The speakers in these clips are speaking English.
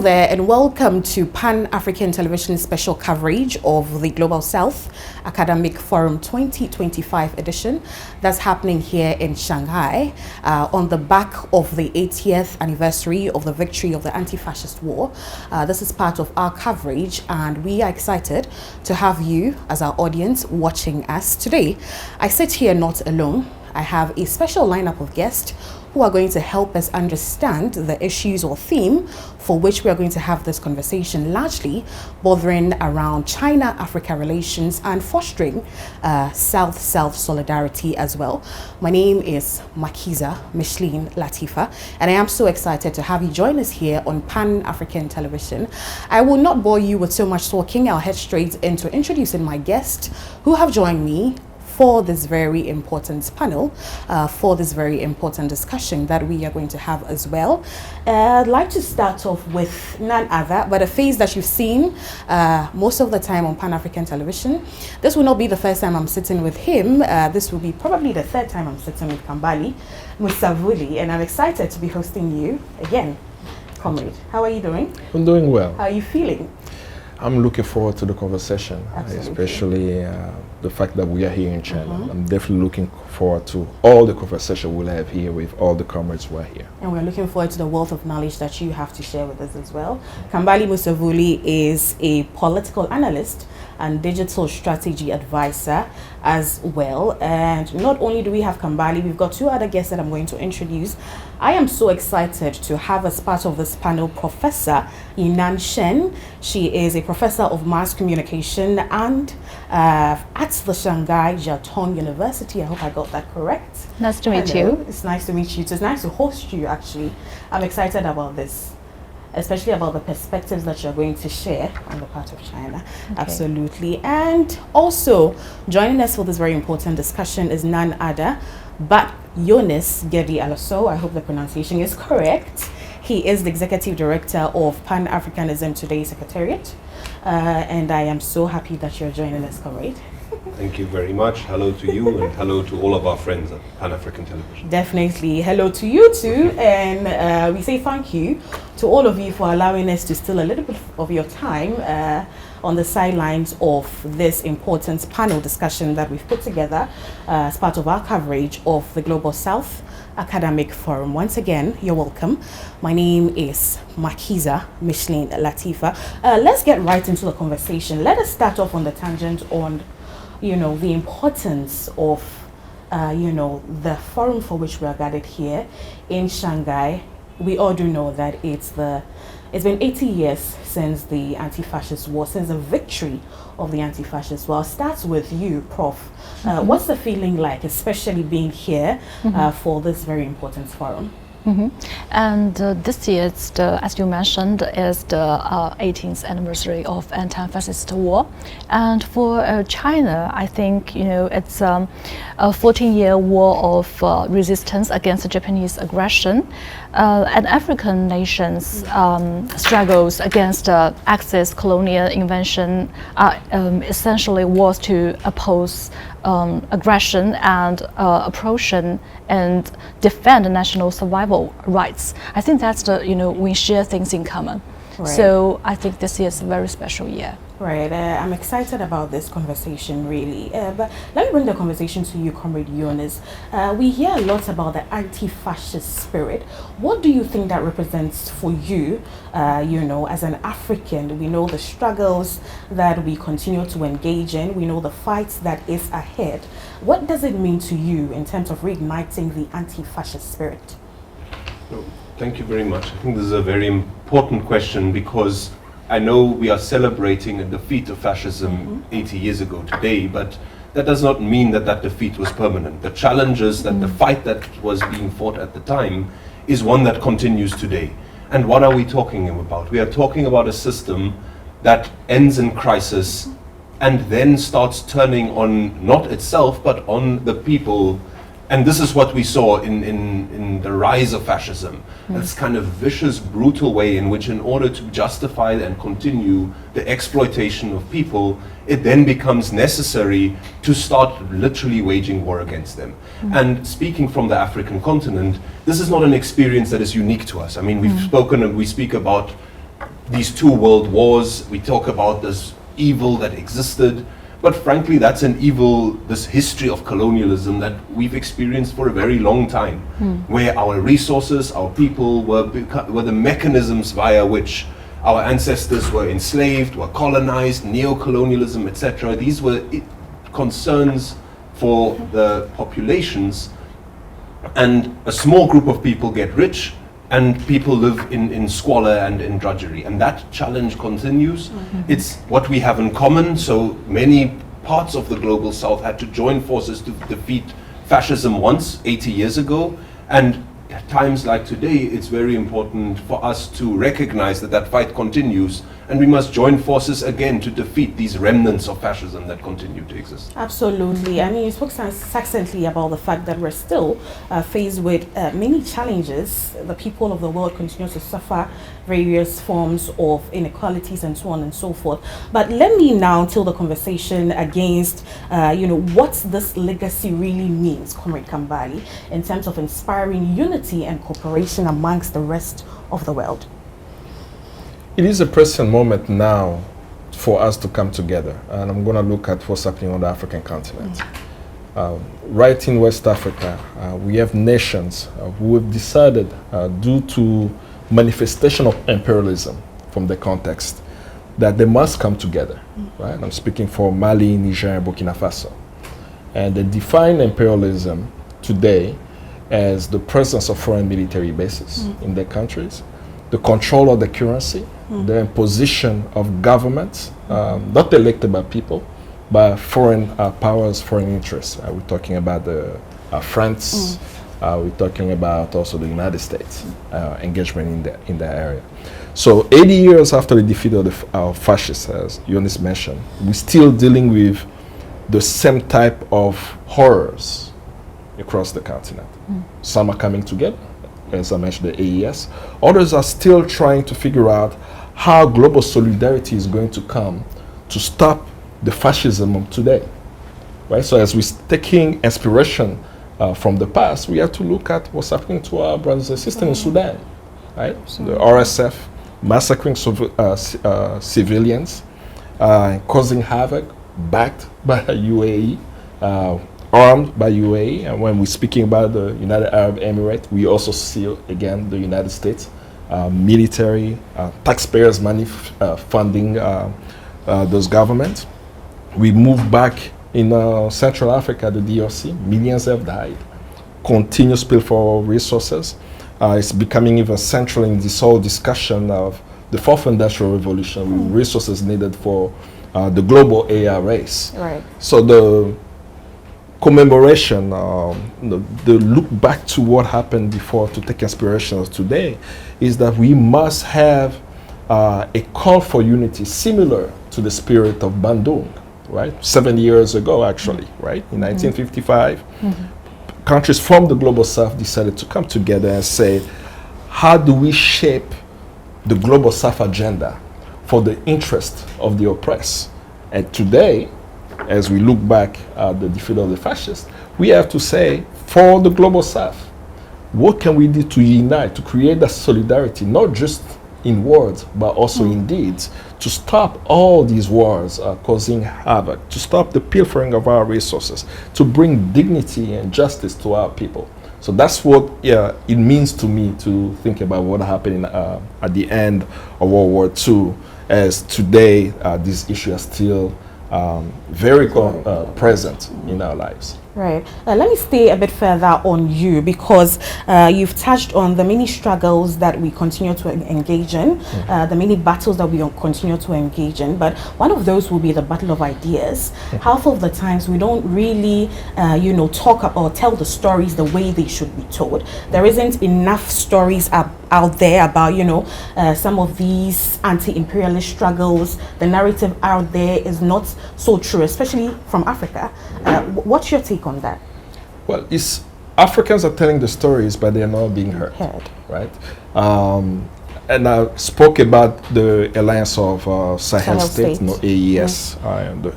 there, and welcome to Pan-African Television special coverage of the Global South Academic Forum 2025 edition that's happening here in Shanghai on the back of the 80th anniversary of the victory of the anti-fascist war. This is part of our coverage, and we are excited to have you as our audience watching us today. I sit here not alone. I have a special lineup of guests who are going to help us understand the issues or theme for which we are going to have this conversation, largely bothering around China-Africa relations and fostering South-South solidarity as well. My name is Makiza Micheline Latifa, and I am so excited to have you join us here on Pan-African Television. I will not bore you with so much talking. I'll head straight into introducing my guests who have joined me for this very important panel, for this very important discussion that we are going to have as well. I'd like to start off with none other but a face that you've seen most of the time on Pan-African Television. This will not be the first time I'm sitting with him. This will be probably the third time I'm sitting with Kambale, Musavuli, and I'm excited to be hosting you again, comrade. How are you doing? I'm doing well. How are you feeling? I'm looking forward to the conversation, especially the fact that we are here in China. I'm definitely looking forward to all the conversation we'll have here with all the comrades who are here. And we're looking forward to the wealth of knowledge that you have to share with us as well. Kambale Musavuli is a political analyst and digital strategy advisor as well. And not only do we have Kambale, we've got two other guests that I'm going to introduce. I am so excited to have as part of this panel Professor Yinan Chen. She is a professor of mass communication and at the Shanghai Jiaotong University. I hope I got that correct. Nice to meet you. It's nice to meet you. It's nice to host you, actually. I'm excited about this, especially about the perspectives that you're going to share on the part of China. Okay. Absolutely. And also joining us for this very important discussion is none other but Jonis Ghedi Alasow. I hope the pronunciation is correct. He is the Executive Director of PanAfricanism Today Secretariat. And I am so happy that you're joining us, comrade. Thank you very much. Hello to you and hello to all of our friends at Pan-African Television. Definitely. Hello to you too. And we say thank you to all of you for allowing us to steal a little bit of your time on the sidelines of this important panel discussion that we've put together as part of our coverage of the Global South Academic Forum. Once again, you're welcome. My name is Makiza Micheline Latifa. Let's get right into the conversation. Let us start off on the tangent on the importance of, the forum for which we are gathered here in Shanghai. We all do know that it's been 80 years since the anti-fascist war, since the victory of the anti-fascist war. I'll start with you, Prof. What's the feeling like, especially being here for this very important forum? And this year, as you mentioned, is the 18th anniversary of anti-fascist war. And for China, I think it's a 14-year war of resistance against the Japanese aggression. And African nations' struggles against Axis colonial invasion essentially was to oppose aggression and oppression and defend national survival rights. I think that's we share things in common. Right. So I think this year is a very special year. Right, I'm excited about this conversation, really. But let me bring the conversation to you, Comrade Jonis. We hear a lot about the anti-fascist spirit. What do you think that represents for you, as an African? We know the struggles that we continue to engage in. We know the fights that is ahead. What does it mean to you in terms of reigniting the anti-fascist spirit? Thank you very much. I think this is a very important question because I know we are celebrating a defeat of fascism 80 years ago today, but that does not mean that that defeat was permanent. The challenges that the fight that was being fought at the time is one that continues today. And what are we talking about? We are talking about a system that ends in crisis and then starts turning on not itself, but on the people. And this is what we saw in the rise of fascism. This kind of vicious, brutal way in which, in order to justify and continue the exploitation of people, it then becomes necessary to start literally waging war against them. And speaking from the African continent, this is not an experience that is unique to us. I mean, we speak about these two world wars. We talk about this evil that existed, but frankly, that's an evil, this history of colonialism that we've experienced for a very long time, where our resources, our people were the mechanisms via which our ancestors were enslaved, were colonized, neo-colonialism, etc. These were concerns for the populations, and a small group of people get rich, and people live in squalor and in drudgery, and that challenge continues. It's what we have in common. So many parts of the global south had to join forces to defeat fascism once, 80 years ago, and at times like today, it's very important for us to recognize that that fight continues, and we must join forces again to defeat these remnants of fascism that continue to exist. Absolutely. I mean, you spoke succinctly about the fact that we're still faced with many challenges. The people of the world continue to suffer various forms of inequalities and so on and so forth. But let me now tilt the conversation against, what this legacy really means, Comrade Kambale, in terms of inspiring unity and cooperation amongst the rest of the world. It is a present moment now for us to come together, and I'm going to look at what's happening on the African continent. Right in West Africa, we have nations who have decided, due to manifestation of imperialism from the context, that they must come together. Right? I'm speaking for Mali, Niger, and Burkina Faso. And they define imperialism today as the presence of foreign military bases in their countries, the control of the currency, the imposition of governments, not elected by people, by foreign powers, foreign interests. We're talking about France, we're talking about also the United States engagement in that area. So 80 years after the defeat of the fascists, as Jonis mentioned, we're still dealing with the same type of horrors across the continent. Some are coming together, as I mentioned, the AES. Others are still trying to figure out how global solidarity is going to come to stop the fascism of today. Right? So as we're taking inspiration from the past, we have to look at what's happening to our brothers and sisters in Sudan. Right? So the RSF massacring civilians, causing havoc, backed by UAE, armed by UAE, and when we're speaking about the United Arab Emirates, we also see again the United States military, taxpayers' money funding those governments. We move back in Central Africa, the DRC, millions have died. Continuous spill for resources. It's becoming even central in this whole discussion of the fourth industrial revolution, with resources needed for the global AI race. Right. So the commemoration, the look back to what happened before to take inspiration of today, is that we must have a call for unity similar to the spirit of Bandung, right? 70 years ago, actually, right? In 1955, countries from the global south decided to come together and say, how do we shape the global south agenda for the interest of the oppressed? And today, as we look back at the defeat of the fascists, we have to say, for the global south, what can we do to unite, to create that solidarity, not just in words, but also in deeds, to stop all these wars causing havoc, to stop the pilfering of our resources, to bring dignity and justice to our people. So that's what it means to me to think about what happened at the end of World War II, as today this issue is still very present in our lives. Right. Let me stay a bit further on you, because you've touched on the many struggles that we continue to engage in, the many battles that we continue to engage in. But one of those will be the battle of ideas. Half of the times we don't really, talk about or tell the stories the way they should be told. There isn't enough stories out there about, some of these anti-imperialist struggles. The narrative out there is not so true, especially from Africa. What's your take on that? Well, Africans are telling the stories, but they are not being heard. Right? And I spoke about the alliance of Sahel States, AES,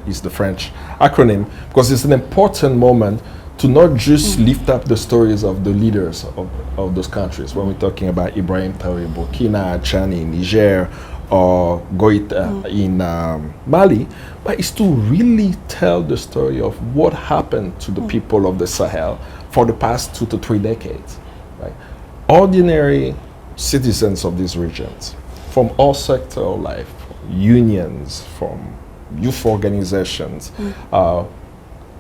is the French acronym, because it's an important moment to not just lift up the stories of the leaders of those countries. When we're talking about Ibrahim Traoré, Burkina, Chen in Niger, or Goita in Mali, but it's to really tell the story of what happened to the people of the Sahel for the past 2 to 3 decades. Right? Ordinary citizens of these regions, from all sectors of life, unions, from youth organizations,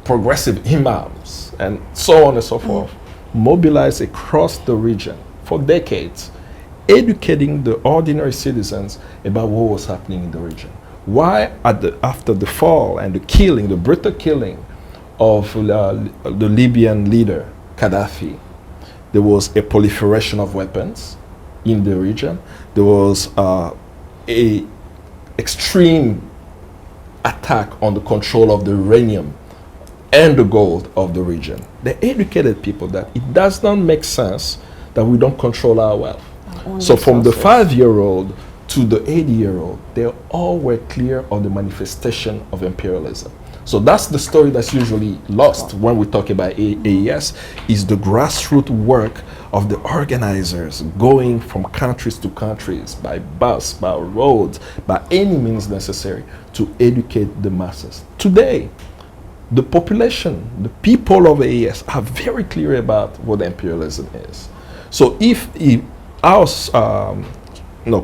progressive imams, and so on and so forth, mobilized across the region for decades, educating the ordinary citizens about what was happening in the region. Why, after the fall and the killing, the brutal killing of the Libyan leader, Gaddafi, there was a proliferation of weapons in the region. There was a extreme attack on the control of the uranium and the gold of the region. They educated people that it does not make sense that we don't control our wealth. So from the 5-year-old to the 80-year-old, they all were clear on the manifestation of imperialism. So that's the story that's usually lost when we talk about AES, is the grassroots work of the organizers going from countries to countries, by bus, by roads, by any means necessary to educate the masses. Today, the population, the people of AES are very clear about what imperialism is. So if our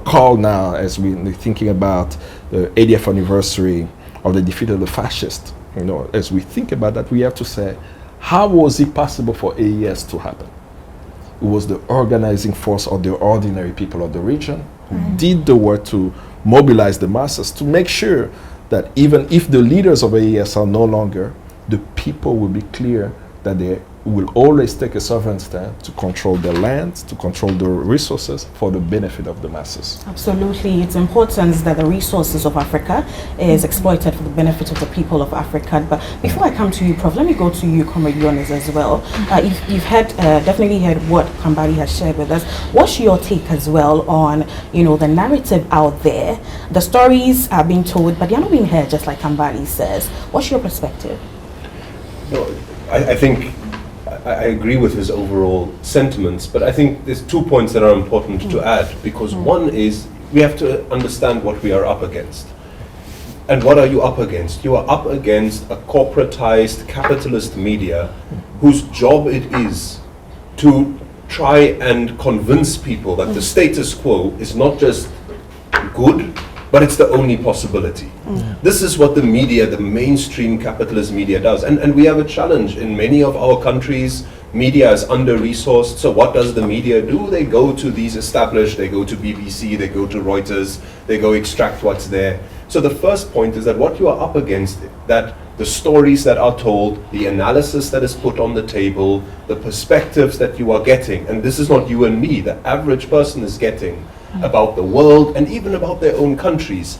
call now, as we're thinking about the 80th anniversary of the defeat of the fascists, as we think about that, we have to say, how was it possible for AES to happen? It was the organizing force of the ordinary people of the region who did the work to mobilize the masses, to make sure that even if the leaders of AES are no longer, the people will be clear that they will always take a sovereign stand to control the lands, to control the resources for the benefit of the masses. Absolutely. It's important that the resources of Africa is exploited for the benefit of the people of Africa. But before I come to you, Prof, let me go to you, Comrade Jonis, as well. You've definitely heard what Kambale has shared with us. What's your take as well on, the narrative out there? The stories are being told, but they're not being heard, just like Kambale says. What's your perspective? No, I think I agree with his overall sentiments, but I think there's 2 points that are important to add, because one is we have to understand what we are up against. And what are you up against? You are up against a corporatized capitalist media whose job it is to try and convince people that the status quo is not just good, but it's the only possibility. This is what the media, the mainstream capitalist media does. And we have a challenge in many of our countries. Media is under-resourced, so what does the media do? They go to these established, they go to BBC, they go to Reuters, they go extract what's there. So the first point is that what you are up against, that the stories that are told, the analysis that is put on the table, the perspectives that you are getting, and this is not you and me, the average person is getting, about the world and even about their own countries,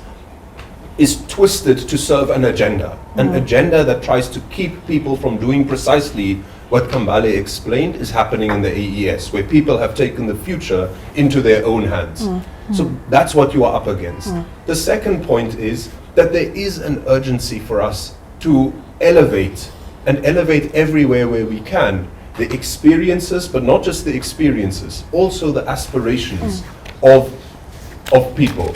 is twisted to serve an agenda. An agenda that tries to keep people from doing precisely what Kambale explained is happening in the AES, where people have taken the future into their own hands. So that's what you are up against. The second point is that there is an urgency for us to elevate, and elevate everywhere where we can, the experiences, but not just the experiences, also the aspirations of people.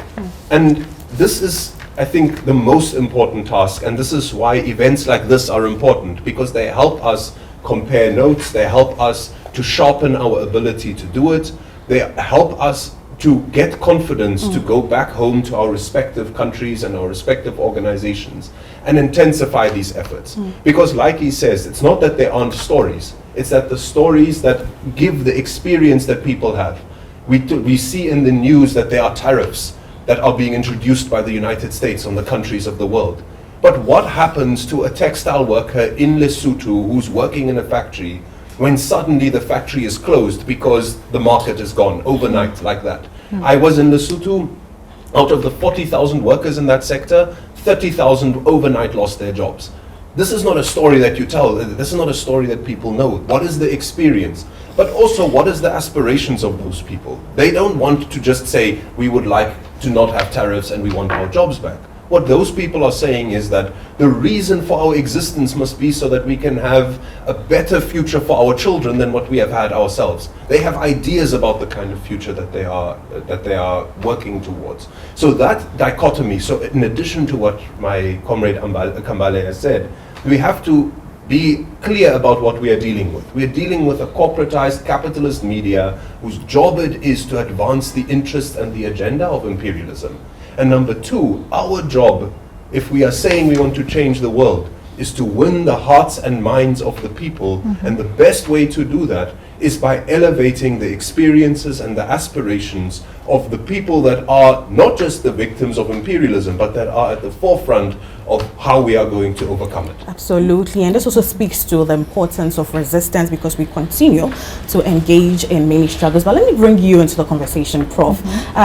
And this is, I think, the most important task, and this is why events like this are important, because they help us compare notes, they help us to sharpen our ability to do it, they help us to get confidence to go back home to our respective countries and our respective organizations and intensify these efforts. Because like he says, it's not that there aren't stories, it's that the stories that give the experience that people have. We see in the news that there are tariffs that are being introduced by the United States on the countries of the world. But what happens to a textile worker in Lesotho who's working in a factory when suddenly the factory is closed because the market is gone overnight like that? I was in Lesotho. Out of the 40,000 workers in that sector, 30,000 overnight lost their jobs. This is not a story that you tell. This is not a story that people know. What is the experience? But also, what is the aspirations of those people? They don't want to just say, we would like to not have tariffs and we want our jobs back. What those people are saying is that the reason for our existence must be so that we can have a better future for our children than what we have had ourselves. They have ideas about the kind of future that they are working towards. So that dichotomy, so in addition to what my comrade Kambale has said, we have to be clear about what we are dealing with. We are dealing with a corporatized capitalist media whose job it is to advance the interests and the agenda of imperialism. And number two, our job, if we are saying we want to change the world, is to win the hearts and minds of the people. And the best way to do that is by elevating the experiences and the aspirations of the people that are not just the victims of imperialism, but that are at the forefront of how we are going to overcome it. Absolutely, and this also speaks to the importance of resistance, because we continue to engage in many struggles. But let me bring you into the conversation, Prof.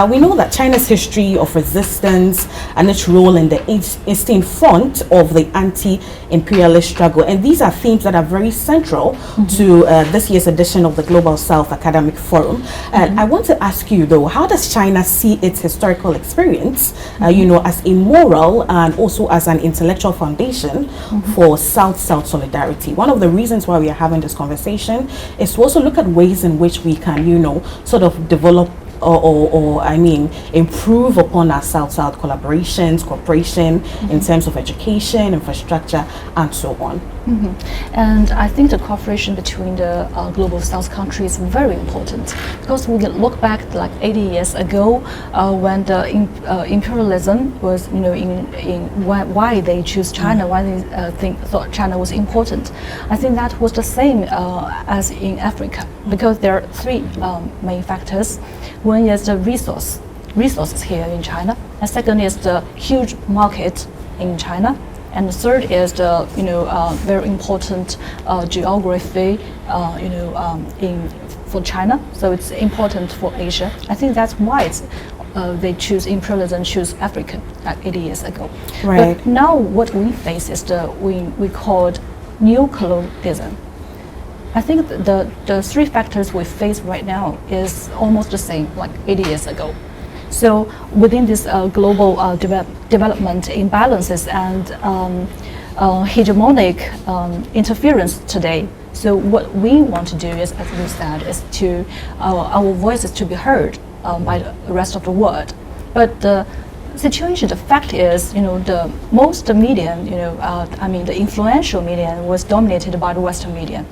We know that China's history of resistance and its role in the Eastern Front of the anti-imperialist struggle, and these are themes that are very central to this year's edition of the Global South Academic Forum. I want to ask you, though, how does China see its historical experience, as a moral and also as an intellectual foundation for South-South solidarity? One of the reasons why we are having this conversation is to also look at ways in which we can, sort of develop or improve upon our South-South collaborations, cooperation in terms of education, infrastructure, and so on. And I think the cooperation between the global South countries is very important, because we can look back like 80 years ago when the imperialism was, in why they choose China, why they thought China was important. I think that was the same as in Africa, because there are three main factors. One is the resources here in China, and second is the huge market in China, and the third is the very important geography for China. So it's important for Asia. I think that's why they choose imperialism, choose Africa like 80 years ago. Right. But now what we face is we called neo-colonialism. I think the three factors we face right now is almost the same like 80 years ago. So within this global development imbalances and hegemonic interference today, so what we want to do is, as we said, is to our voices to be heard by the rest of the world. But the situation, the fact is, the most media, the influential media was dominated by the Western media.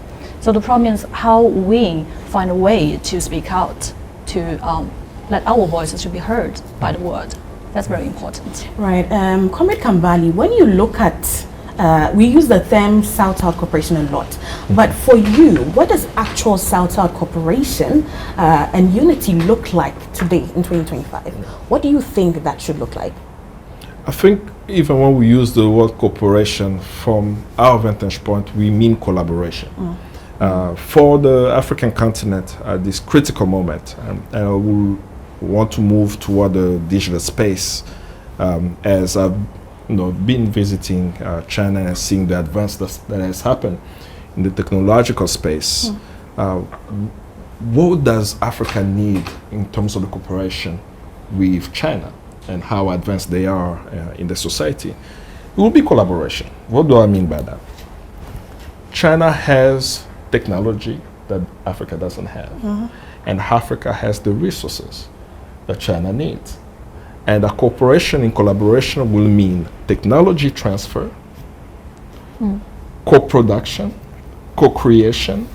So the problem is how we find a way to speak out, to let our voices to be heard by the world. That's very important. Right. Comrade Kambale, when you look at, we use the term South-South cooperation a lot, but for you, what does actual South-South cooperation and unity look like today in 2025? What do you think that should look like? I think even when we use the word cooperation, from our vantage point, we mean collaboration. For the African continent at this critical moment, we want to move toward the digital space. As I've been visiting China and seeing the advance that has happened in the technological space, what does Africa need in terms of the cooperation with China and how advanced they are in the society? It will be collaboration. What do I mean by that? China has technology that Africa doesn't have, and Africa has the resources that China needs. And a cooperation and collaboration will mean technology transfer, co-production, co-creation,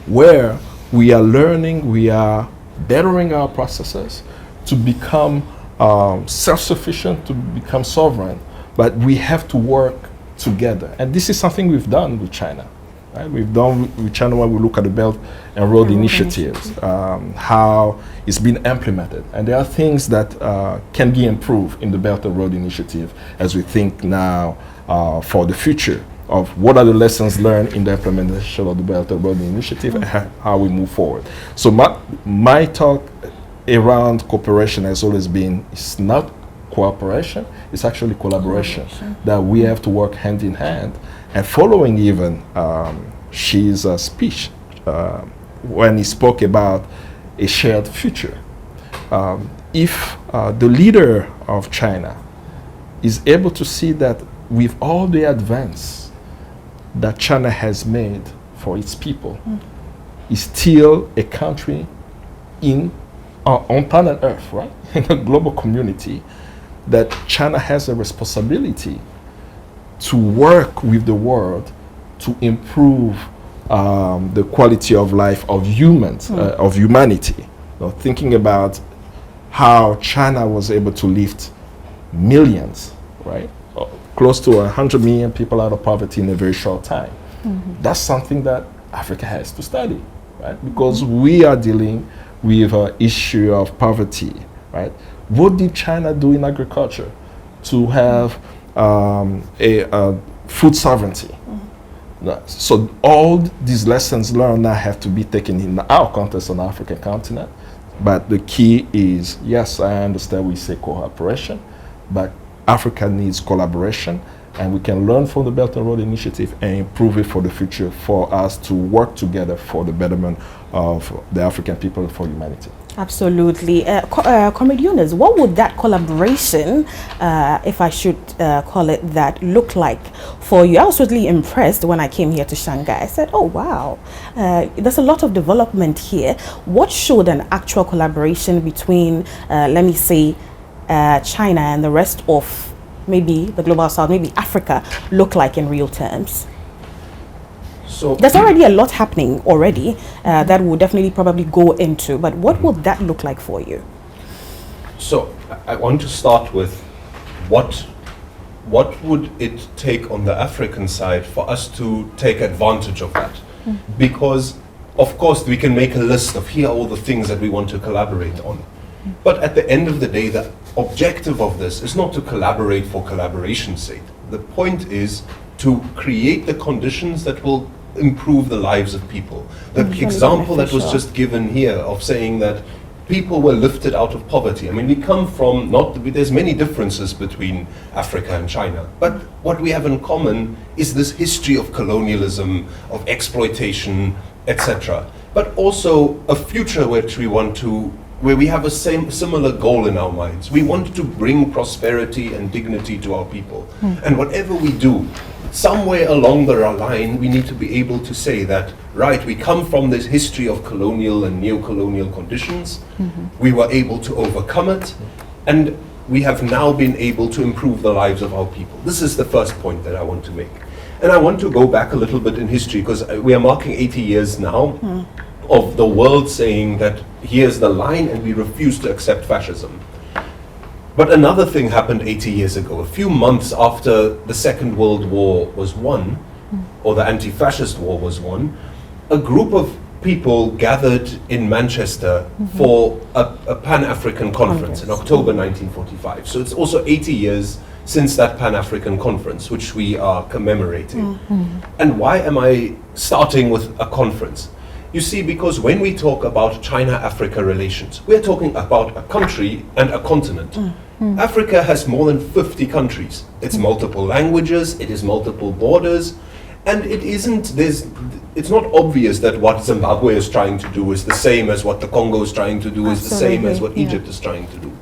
where we are learning, we are bettering our processes to become self-sufficient, to become sovereign, but we have to work together. And this is something we've done with China. Right? We've done with China when we look at the Belt and Road initiatives, how it's been implemented. And there are things that can be improved in the Belt and Road initiative as we think now for the future of what are the lessons learned in the implementation of the Belt and Road initiative and how we move forward. So my talk around cooperation has always been, it's not cooperation, it's actually collaboration. That we have to work hand in hand. And following even Xi's speech, when he spoke about a shared future, if the leader of China is able to see that with all the advance that China has made for its people, is still a country on planet Earth, right? In a global community, that China has a responsibility to work with the world to improve the quality of life of humans, of humanity. Thinking about how China was able to lift millions, right? Close to 100 million people out of poverty in a very short time. That's something that Africa has to study, right? Because we are dealing with an issue of poverty, right? What did China do in agriculture to have a food sovereignty? So all these lessons learned now have to be taken in our context on the African continent. But the key is, yes, I understand we say cooperation, but Africa needs collaboration, and we can learn from the Belt and Road Initiative and improve it for the future for us to work together for the betterment of the African people and for humanity. Absolutely. Comrade Jonis, what would that collaboration, if I should call it that, look like for you? I was really impressed when I came here to Shanghai. I said, oh, wow, there's a lot of development here. What should an actual collaboration between, let me say, China and the rest of maybe the global south, maybe Africa, look like in real terms? So there's already a lot happening already that we'll definitely probably go into, but what would that look like for you? So I want to start with what would it take on the African side for us to take advantage of that? Because of course we can make a list of here are all the things that we want to collaborate on. But at the end of the day, the objective of this is not to collaborate for collaboration's sake. The point is to create the conditions that will improve the lives of people. The example that was just given here of saying that people were lifted out of poverty. I mean, we come from there's many differences between Africa and China, but what we have in common is this history of colonialism, of exploitation, etc. But also a future which we want to, where we have a similar goal in our minds. We want to bring prosperity and dignity to our people. And whatever we do, somewhere along the line, we need to be able to say that, right, we come from this history of colonial and neo-colonial conditions. We were able to overcome it, and we have now been able to improve the lives of our people. This is the first point that I want to make. And I want to go back a little bit in history, because we are marking 80 years now of the world saying that here's the line and we refuse to accept fascism. But another thing happened 80 years ago. A few months after the Second World War was won, or the anti-fascist war was won, a group of people gathered in Manchester for a Pan-African conference in October 1945. So it's also 80 years since that Pan-African conference, which we are commemorating. And why am I starting with a conference? You see, because when we talk about China-Africa relations, we're talking about a country and a continent. Africa has more than 50 countries. It's multiple languages, it is multiple borders, and it's not obvious that what Zimbabwe is trying to do is the same as what the Congo is trying to do, is the same as what Egypt is trying to do.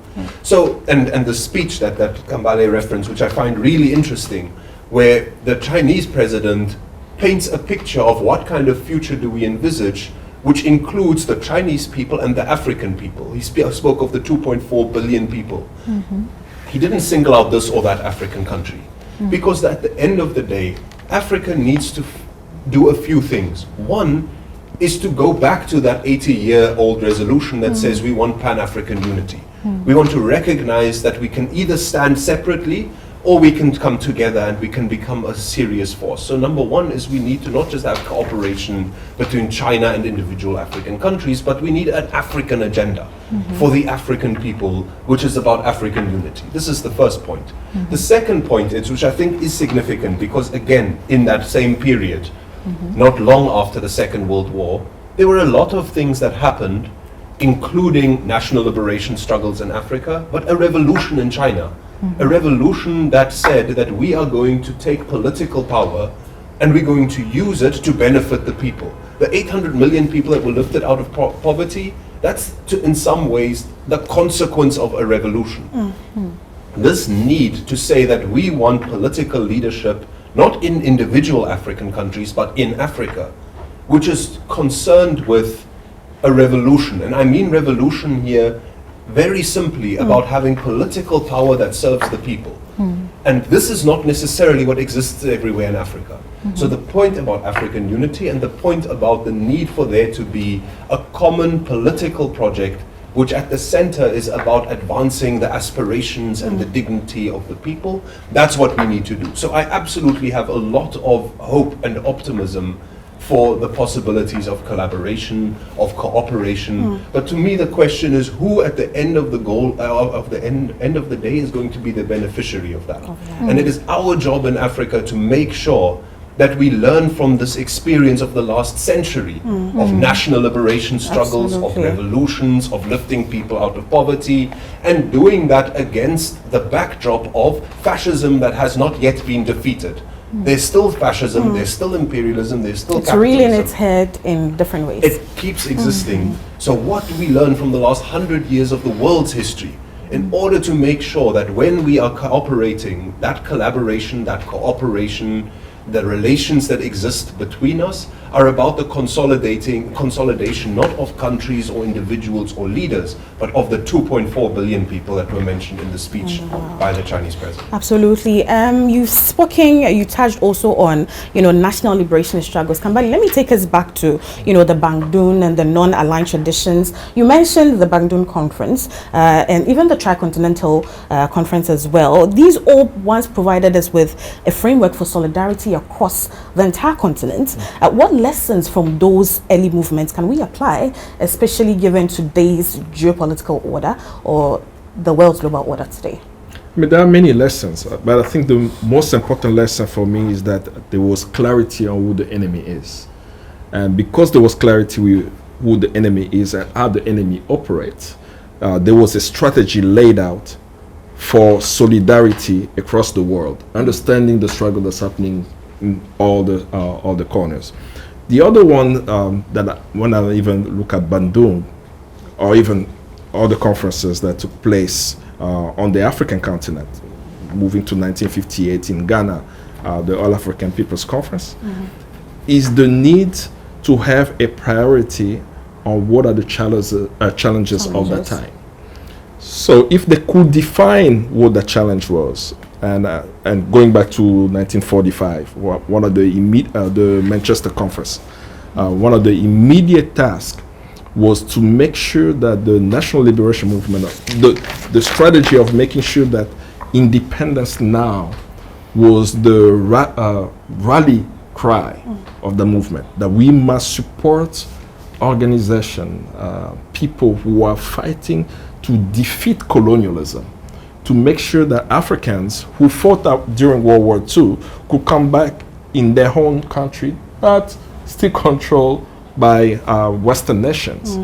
So, and the speech that Kambale referenced, which I find really interesting, where the Chinese president paints a picture of what kind of future do we envisage, which includes the Chinese people and the African people. He spoke of the 2.4 billion people. He didn't single out this or that African country, because at the end of the day, Africa needs to do a few things. One is to go back to that 80-year-old resolution that says we want Pan-African unity. We want to recognize that we can either stand separately or we can come together and we can become a serious force. So number one is we need to not just have cooperation between China and individual African countries, but we need an African agenda for the African people, which is about African unity. This is the first point. The second point is, which I think is significant, because again, in that same period, not long after the Second World War, there were a lot of things that happened, including national liberation struggles in Africa, but a revolution in China. A revolution that said that we are going to take political power and we're going to use it to benefit the people. The 800 million people that were lifted out of poverty, that's in some ways the consequence of a revolution. this need to say that we want political leadership, not in individual African countries, but in Africa, which is concerned with a revolution. And I mean revolution here very simply about having political power that serves the people. And this is not necessarily what exists everywhere in Africa. So the point about African unity and the point about the need for there to be a common political project which at the center is about advancing the aspirations and the dignity of the people, that's what we need to do. So I absolutely have a lot of hope and optimism for the possibilities of collaboration, of cooperation. But to me, the question is who at the end of the goal, of the end of the day is going to be the beneficiary of that. And it is our job in Africa to make sure that we learn from this experience of the last century of national liberation struggles, of revolutions, of lifting people out of poverty, and doing that against the backdrop of fascism that has not yet been defeated. There's still fascism, there's still imperialism, there's still capitalism. It's reeling its head in different ways. It keeps existing. So what do we learn from the last 100 years of the world's history in order to make sure that when we are cooperating, that collaboration, that cooperation, the relations that exist between us are about the consolidation not of countries or individuals or leaders, but of the 2.4 billion people that were mentioned in the speech by the Chinese president. Absolutely. You touched also on, national liberation struggles. Kambale, let me take us back to, the Bandung and the non-aligned traditions. You mentioned the Bandung conference and even the Tricontinental conference as well. These all once provided us with a framework for solidarity across the entire continent. What lessons from those early movements can we apply, especially given today's geopolitical order or the world's global order today? I mean, there are many lessons, but I think the most important lesson for me is that there was clarity on who the enemy is. And because there was clarity with who the enemy is and how the enemy operates, there was a strategy laid out for solidarity across the world, understanding the struggle that's happening in all the corners. The other one when I even look at Bandung, or even all the conferences that took place on the African continent, moving to 1958 in Ghana, the All African People's Conference, is the need to have a priority on what are the challenges of that time. So if they could define what the challenge was, and going back to 1945, one of the Manchester Conference, one of the immediate tasks was to make sure that the national liberation movement, the strategy of making sure that independence now was the rally cry of the movement, that we must support organization, people who are fighting to defeat colonialism, to make sure that Africans who fought out during World War II could come back in their own country, but still controlled by Western nations.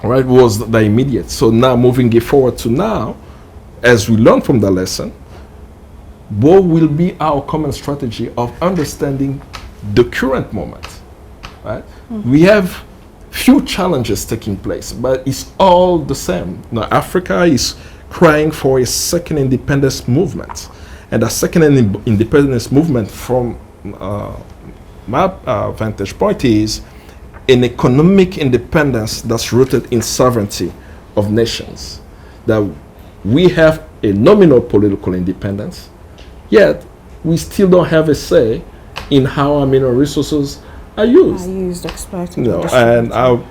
Right, was the immediate. So now moving it forward to now, as we learn from the lesson, what will be our common strategy of understanding the current moment, right? We have few challenges taking place, but it's all the same. Now, Africa is crying for a second independence movement, and a second independence movement from my vantage point is an economic independence that's rooted in sovereignty of nations. That we have a nominal political independence, yet we still don't have a say in how our mineral resources are used. Exploited. And I've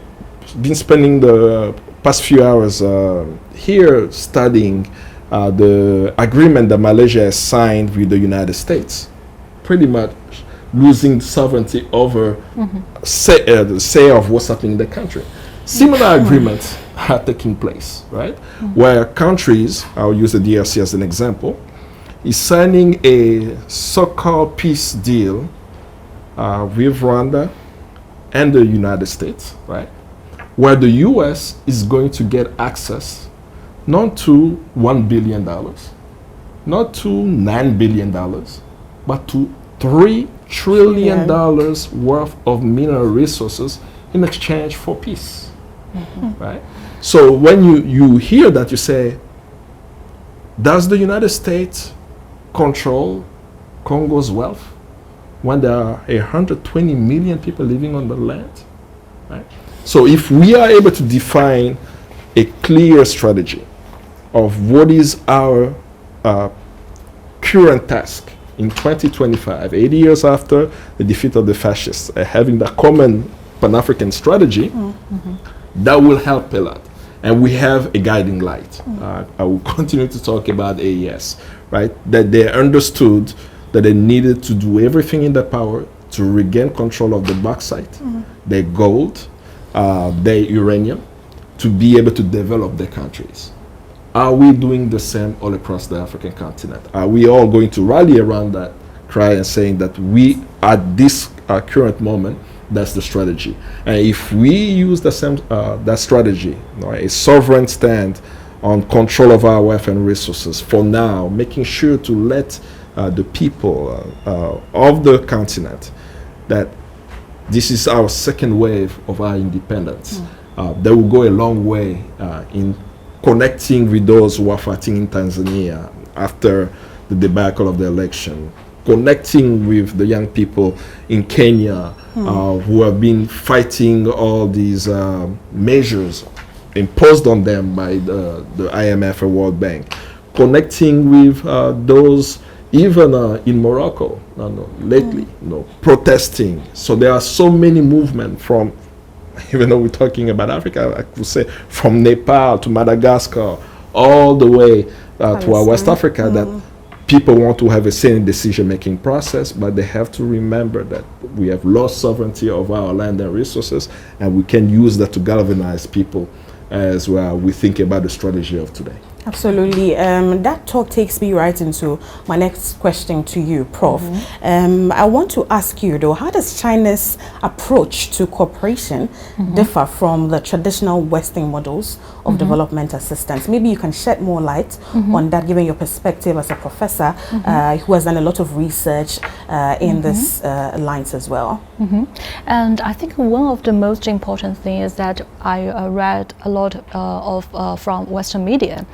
been spending the past few hours here studying the agreement that Malaysia has signed with the United States, pretty much losing sovereignty over the say of what's happening in the country. Similar agreements are taking place, right? Where countries, I'll use the DRC as an example, is signing a so-called peace deal with Rwanda and the United States, right? Where the US is going to get access not to $1 billion, not to $9 billion, but to $3 trillion worth of mineral resources in exchange for peace, right? So when you hear that, you say, Does the United States control Congo's wealth when there are 120 million people living on the land? Right? So if we are able to define a clear strategy of what is our current task in 2025, 80 years after the defeat of the fascists, having that common Pan-African strategy, that will help a lot. And we have a guiding light. I will continue to talk about AES, right? That they understood that they needed to do everything in their power to regain control of the bauxite, their gold, their uranium, to be able to develop their countries. Are we doing the same all across the African continent? Are we all going to rally around that cry and saying that we, at this current moment, that's the strategy? And if we use the same that strategy, a sovereign stand on control of our wealth and resources for now, making sure to let the people of the continent that this is our second wave of our independence, that will go a long way in connecting with those who are fighting in Tanzania after the debacle of the election, connecting with the young people in Kenya who have been fighting all these measures imposed on them by the IMF and World Bank, connecting with those even in Morocco lately, protesting. So there are so many movements from, even though we're talking about Africa, I could say from Nepal to Madagascar, all the way to our West Africa, that people want to have a say in decision-making process, but they have to remember that we have lost sovereignty of our land and resources, and we can use that to galvanize people as well. We think about the strategy of today. Absolutely. That talk takes me right into my next question to you, Prof. I want to ask you, though, how does China's approach to cooperation differ from the traditional Western models of development assistance? Maybe you can shed more light on that, given your perspective as a professor who has done a lot of research in this lines as well. And I think one of the most important things is that I read a lot from Western media.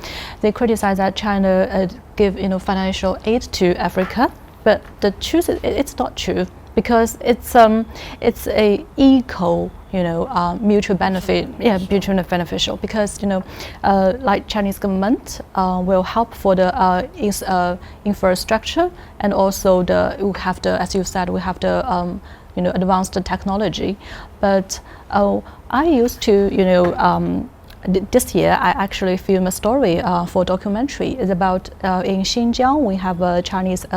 They criticize that China give financial aid to Africa, but the truth is it's not true, because it's a equal mutual benefit, mutually beneficial, because like Chinese government will help for the infrastructure, and also we have the, as you said, we have the advanced technology. But I used to this year, I actually filmed a story for a documentary. It's about in Xinjiang, we have a Chinese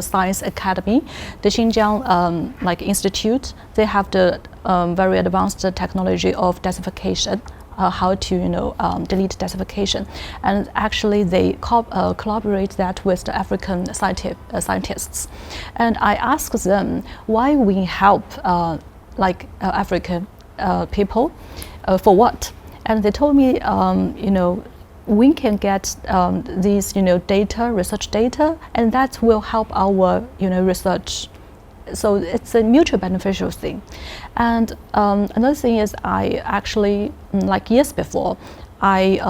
science academy, the Xinjiang Institute. They have the very advanced technology of desertification, how to delete desertification, and actually they collaborate that with the African scientists. And I asked them why we help African people for what. And they told me, we can get these, research data, and that will help our, research. So it's a mutual beneficial thing. And another thing is, I actually, like years before, I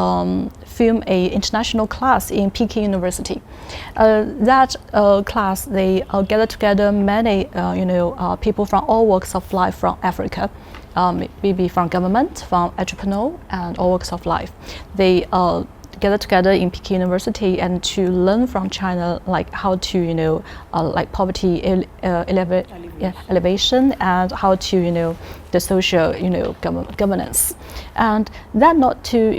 filmed a international class in Peking University. That class, they gathered together many, people from all walks of life from Africa. Maybe from government, from entrepreneur, and all walks of life. They gather together in Peking University and to learn from China, like how to, poverty elevation, and how to, the social, governance, and that not to,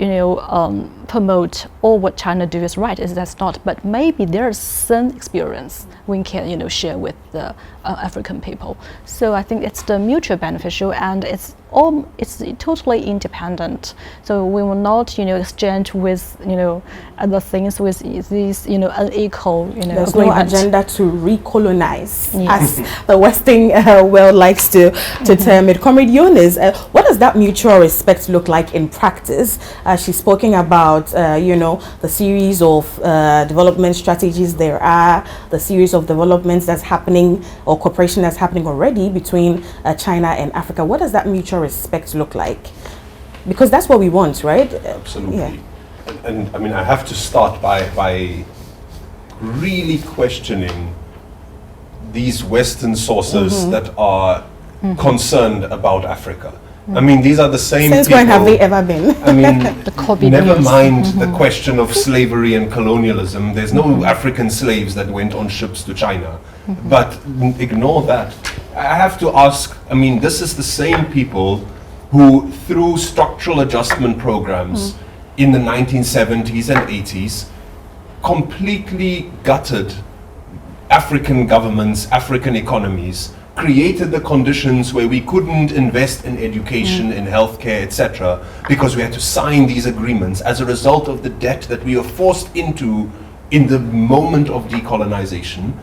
promote all what China do is right. That's not, but maybe there's some experience we can, share with the African people. So I think it's the mutual beneficial, and it's totally independent. So we will not, exchange with, other things with these, unequal, There's agreement. no agenda to recolonize, as the Western world likes to term it. Comrade Jonis, what does that mutual respect look like in practice? She's spoken about, the series of development strategies there are, the series of developments that's happening, or cooperation that's happening already between China and Africa. What does that mutual respect look like? Because that's what we want, right? Absolutely. Yeah. and I mean, I have to start by really questioning these Western sources that are concerned about Africa. I mean, these are the same Since people. when have they ever been? I mean, The COVID never news. mind the question of slavery and colonialism. There's no African slaves that went on ships to China. But ignore that. I have to ask, I mean, this is the same people who, through structural adjustment programs in the 1970s and 80s, completely gutted African governments, African economies, created the conditions where we couldn't invest in education, in healthcare, etc., because we had to sign these agreements as a result of the debt that we were forced into in the moment of decolonization.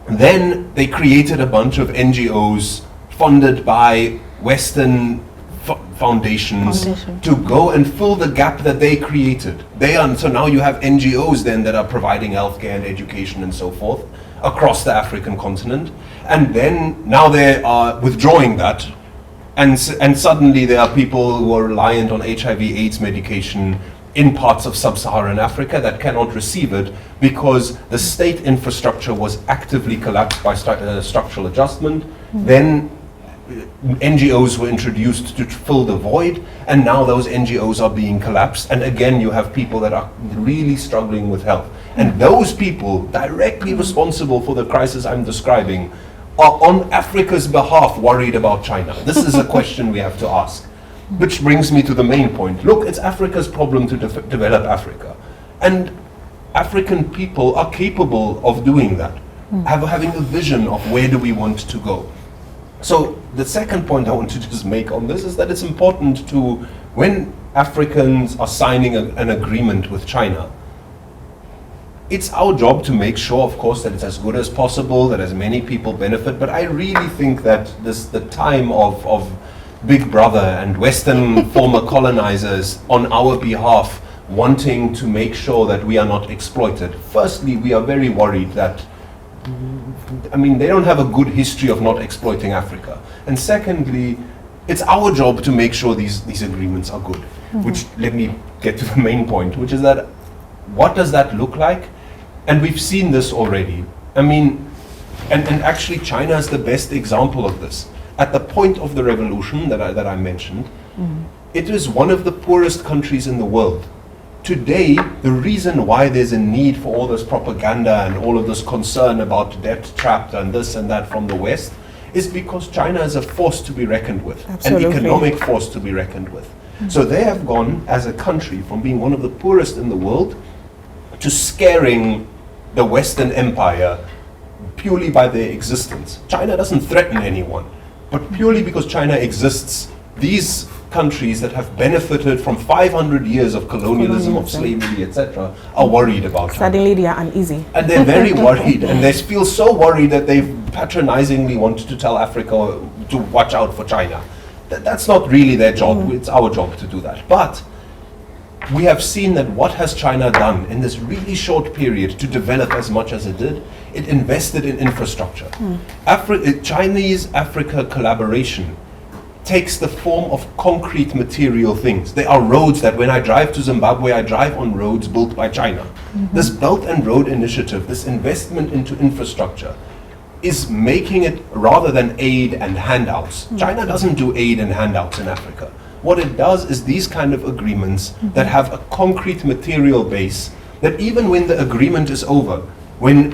Then they created a bunch of NGOs funded by Western foundations to go and fill the gap that they created. So now you have NGOs then that are providing healthcare and education and so forth across the African continent. And then now they are withdrawing that, and suddenly there are people who are reliant on HIV/AIDS medication in parts of sub-Saharan Africa that cannot receive it because the state infrastructure was actively collapsed by structural adjustment. Then NGOs were introduced to fill the void, and now those NGOs are being collapsed, and again you have people that are really struggling with health. And those people directly responsible for the crisis I'm describing are on Africa's behalf worried about China. This is a question we have to ask. Which brings me to the main point. Look, it's Africa's problem to develop Africa. And African people are capable of doing that, having a vision of where do we want to go. So the second point I want to just make on this is that it's important to, when Africans are signing an agreement with China, it's our job to make sure, of course, that it's as good as possible, that as many people benefit. But I really think that the time of Big Brother and Western former colonizers on our behalf wanting to make sure that we are not exploited. Firstly, we are very worried that, I mean, they don't have a good history of not exploiting Africa. And secondly, it's our job to make sure these agreements are good. Which, let me get to the main point, which is that, what does that look like? And we've seen this already. I mean, and actually China is the best example of this. At the point of the revolution that I mentioned, it is one of the poorest countries in the world. Today, the reason why there's a need for all this propaganda and all of this concern about debt trapped and this and that from the West is because China is a force to be reckoned with, Absolutely. an economic force to be reckoned with. So they have gone as a country from being one of the poorest in the world to scaring the Western Empire purely by their existence. China doesn't threaten anyone, but purely because China exists, these countries that have benefited from 500 years of colonialism, of slavery, etc., are worried about China. Suddenly they are uneasy. And they're very worried, and they feel so worried that they patronizingly want to tell Africa to watch out for China. That's not really their job. It's our job to do that. But we have seen that what has China done in this really short period to develop as much as it did? It invested in infrastructure. Chinese-Africa collaboration takes the form of concrete material things. There are roads that when I drive to Zimbabwe, I drive on roads built by China. This Belt and Road Initiative, this investment into infrastructure, is making it rather than aid and handouts. China doesn't do aid and handouts in Africa. What it does is these kind of agreements that have a concrete material base, that even when the agreement is over, when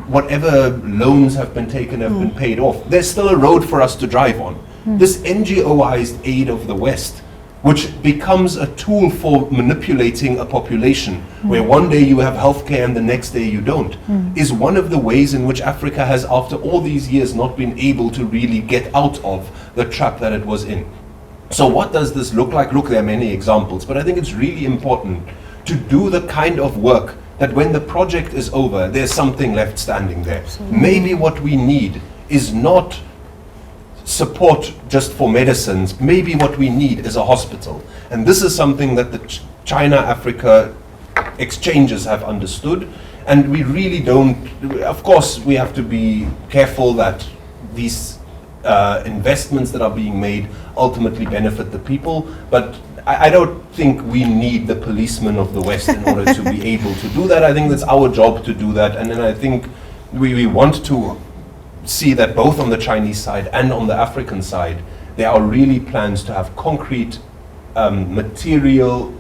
whatever loans have been taken have been paid off, there's still a road for us to drive on. This NGOized aid of the West, which becomes a tool for manipulating a population, where one day you have healthcare and the next day you don't, is one of the ways in which Africa has, after all these years, not been able to really get out of the trap that it was in. So what does this look like? Look, there are many examples, but I think it's really important to do the kind of work that when the project is over, there's something left standing there. Maybe what we need is not support just for medicines. Maybe what we need is a hospital. And this is something that the China-Africa exchanges have understood. And we really don't, of course, we have to be careful that these investments that are being made ultimately benefit the people. But I don't think we need the policemen of the West in order to be able to do that. I think it's our job to do that. And then I think we want to see that both on the Chinese side and on the African side, there are really plans to have concrete material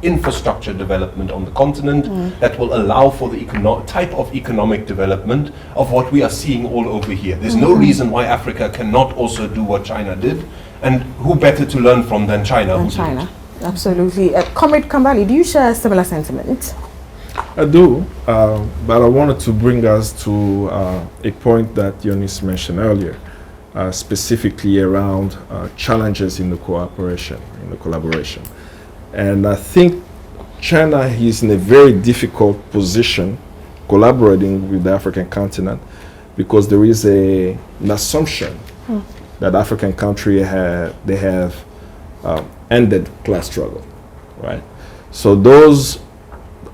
infrastructure development on the continent that will allow for the type of economic development of what we are seeing all over here. There's no reason why Africa cannot also do what China did, and who better to learn from than China? Absolutely. Comrade Kambale, do you share a similar sentiment? I do, but I wanted to bring us to a point that Jonis mentioned earlier, specifically around challenges in the cooperation, in the collaboration. And I think China is in a very difficult position collaborating with the African continent because there is an assumption that African countries have ended class struggle, right? So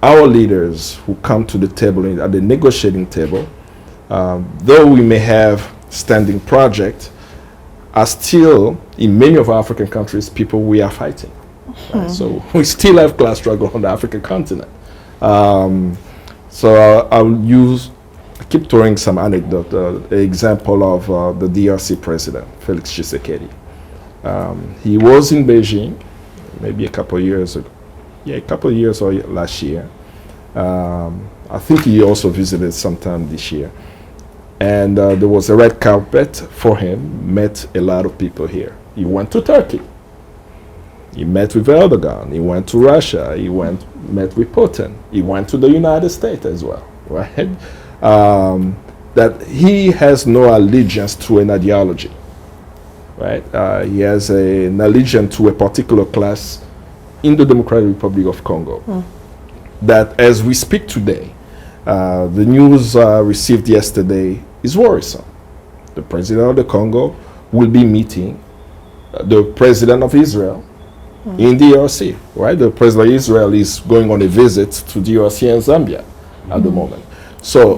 our leaders who come to the table at the negotiating table, though we may have standing projects, are still in many of our African countries people we are fighting. Right? So we still have class struggle on the African continent. So I keep throwing some anecdote. The example of the DRC president, Felix Tshisekedi. He was in Beijing maybe a couple of years ago. Yeah, a couple of years or last year. I think he also visited sometime this year. And there was a red carpet for him, met a lot of people here. He went to Turkey. He met with Erdogan. He went to Russia. He met with Putin. He went to the United States as well, right? That he has no allegiance to an ideology, right? He has an allegiance to a particular class in the Democratic Republic of Congo. That as we speak today, the news received yesterday is worrisome. The president of the Congo will be meeting the president of Israel in DRC, right? The president of Israel is going on a visit to DRC and Zambia at the moment. So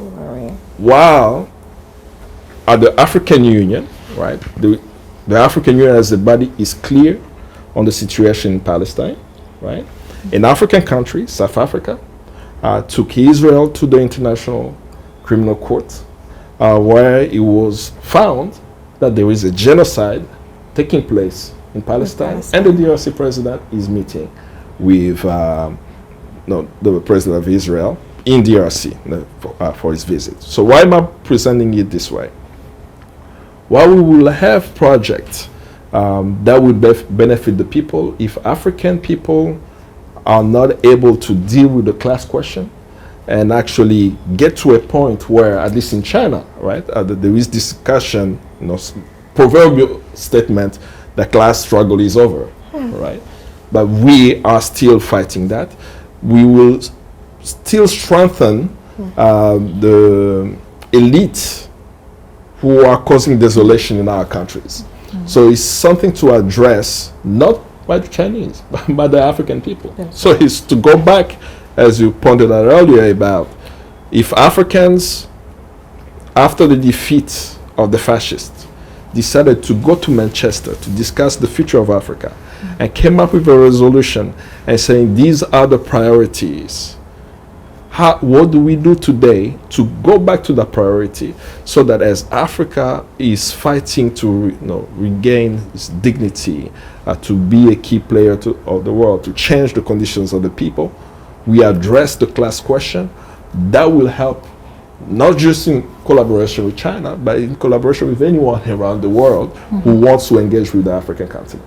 while at the African Union, right, the African Union as a body is clear on the situation in Palestine, right? An African country, South Africa, took Israel to the International Criminal Court, where it was found that there is a genocide taking place in Palestine, and the DRC president is meeting with the president of Israel in DRC for his visit. So why am I presenting it this way? While we will have projects that will benefit the people, if African people are not able to deal with the class question and actually get to a point where, at least in China, right, there is discussion, proverbial statement, the class struggle is over, right? But we are still fighting that. We will still strengthen the elite who are causing desolation in our countries. So it's something to address, not by the Chinese, but by the African people. So it's to go back, as you pointed out earlier, about if Africans, after the defeat of the fascists, decided to go to Manchester to discuss the future of Africa and came up with a resolution and saying these are the priorities. What do we do today to go back to that priority so that as Africa is fighting to regain its dignity, to be a key player of the world, to change the conditions of the people, we address the class question. That will help not just in collaboration with China, but in collaboration with anyone around the world who wants to engage with the African continent.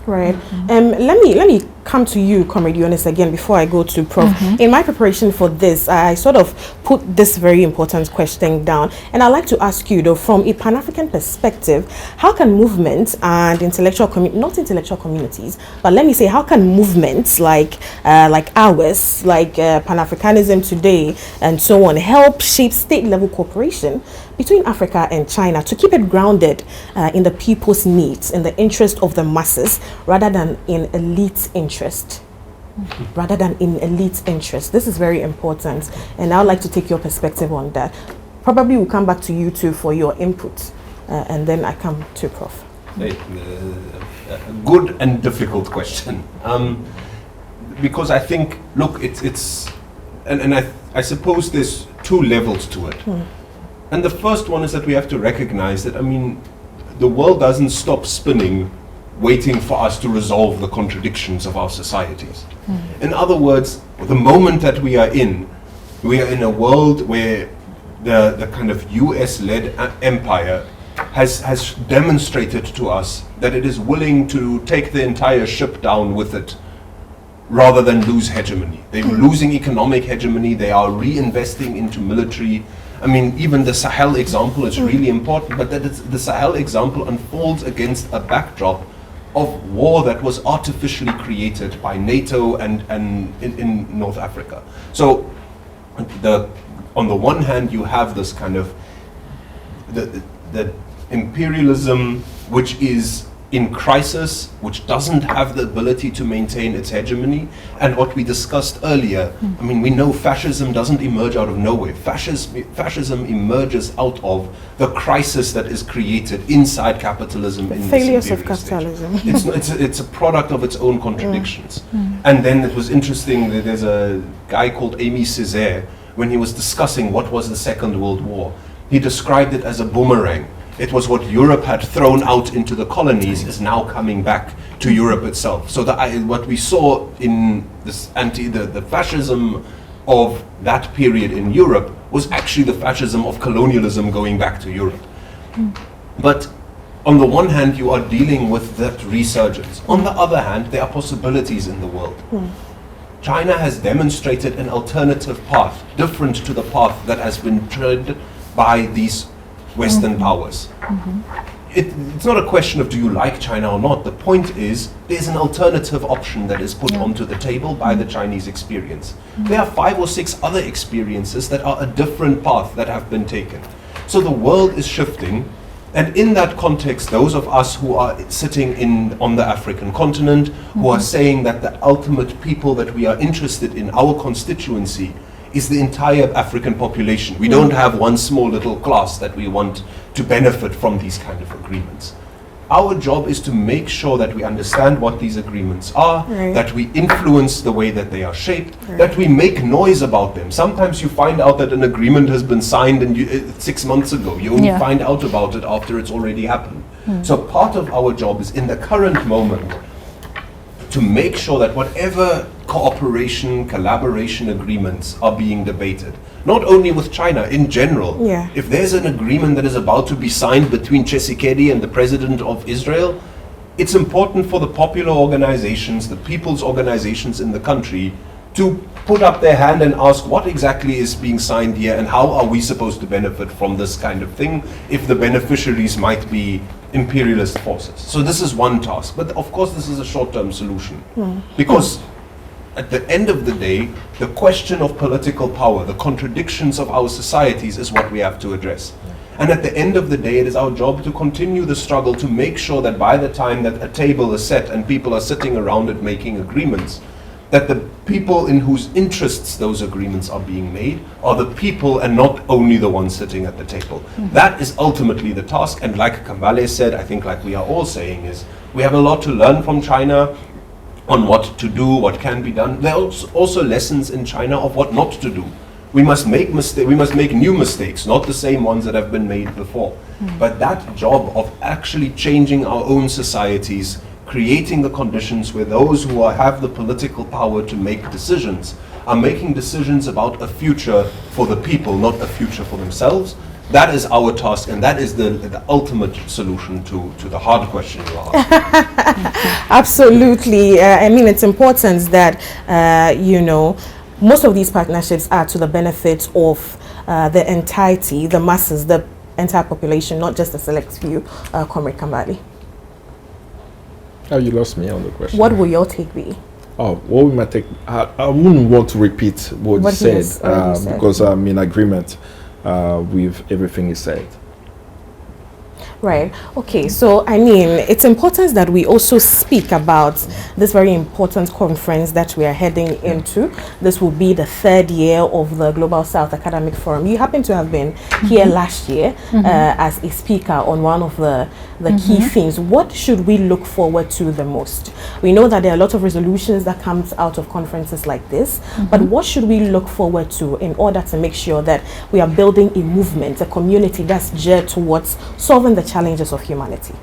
Right. Let me come to you, Comrade Jonis, again before I go to Prof. In my preparation for this, I sort of put this very important question down, and I'd like to ask you, though, from a Pan-African perspective, how can movements and not intellectual communities, but let me say, how can movements like ours, like Pan-Africanism today, and so on, help shape state-level cooperation between Africa and China to keep it grounded in the people's needs, in the interest of the masses, rather than in elite interest? This is very important, and I would like to take your perspective on that. Probably we'll come back to you two for your input, and then I come to Prof. A good and difficult question. Because I think, look, I suppose there's two levels to it. And the first one is that we have to recognize that, I mean, the world doesn't stop spinning waiting for us to resolve the contradictions of our societies. In other words, the moment that we are in a world where the kind of US-led empire has demonstrated to us that it is willing to take the entire ship down with it rather than lose hegemony. They're losing economic hegemony, they are reinvesting into military. I mean, even the Sahel example is really important, but the Sahel example unfolds against a backdrop of war that was artificially created by NATO and in North Africa. So on the one hand, you have this kind of the imperialism which is in crisis, which doesn't have the ability to maintain its hegemony. And what we discussed earlier, I mean, we know fascism doesn't emerge out of nowhere. Fascism emerges out of the crisis that is created inside capitalism. The in failures this of capitalism. It's a product of its own contradictions. And then it was interesting that there's a guy called Aimé Césaire, when he was discussing what was the Second World War, he described it as a boomerang. It was what Europe had thrown out into the colonies is now coming back to Europe itself. So what we saw in this the fascism of that period in Europe was actually the fascism of colonialism going back to Europe. But on the one hand, you are dealing with that resurgence. On the other hand, there are possibilities in the world. China has demonstrated an alternative path, different to the path that has been tread by these Western powers. It's not a question of do you like China or not. The point is there's an alternative option that is put onto the table by the Chinese experience. There are 5 or 6 other experiences that are a different path that have been taken. So the world is shifting, and in that context, those of us who are sitting on the African continent, who are saying that the ultimate people that we are interested in, our constituency, is the entire African population. We don't have one small little class that we want to benefit from these kind of agreements. Our job is to make sure that we understand what these agreements are, that we influence the way that they are shaped, that we make noise about them. Sometimes you find out that an agreement has been signed and 6 months ago. You only find out about it after it's already happened. So part of our job is in the current moment to make sure that whatever cooperation, collaboration agreements are being debated, not only with China, in general. If there's an agreement that is about to be signed between Tshisekedi and the president of Israel, it's important for the popular organizations, the people's organizations in the country, to put up their hand and ask what exactly is being signed here and how are we supposed to benefit from this kind of thing if the beneficiaries might be imperialist forces. So this is one task, but of course this is a short-term solution, because at the end of the day, the question of political power, the contradictions of our societies is what we have to address. And at the end of the day, it is our job to continue the struggle to make sure that by the time that a table is set and people are sitting around it making agreements, that the people in whose interests those agreements are being made are the people and not only the ones sitting at the table. That is ultimately the task, and like Kambale said, I think like we are all saying, is we have a lot to learn from China on what to do, what can be done. There are also lessons in China of what not to do. We must make new mistakes, not the same ones that have been made before. But that job of actually changing our own societies, creating the conditions where those who have the political power to make decisions are making decisions about a future for the people, not a future for themselves. That is our task, and that is the ultimate solution to the hard question you asked. Absolutely. I mean, it's important that, most of these partnerships are to the benefit of the entirety, the masses, the entire population, not just a select few. Comrade Kambale. Oh, you lost me on the question. What will your take be? Oh, what we might take, I wouldn't want to repeat what you said, because I'm in agreement with everything he said. Right. Okay. So, I mean, it's important that we also speak about this very important conference that we are heading into. This will be the 3rd year of the Global South Academic Forum. You happen to have been here last year as a speaker on one of the key themes. What should we look forward to the most? We know that there are a lot of resolutions that comes out of conferences like this, but what should we look forward to in order to make sure that we are building a movement, a community that's geared towards solving the challenges of humanity?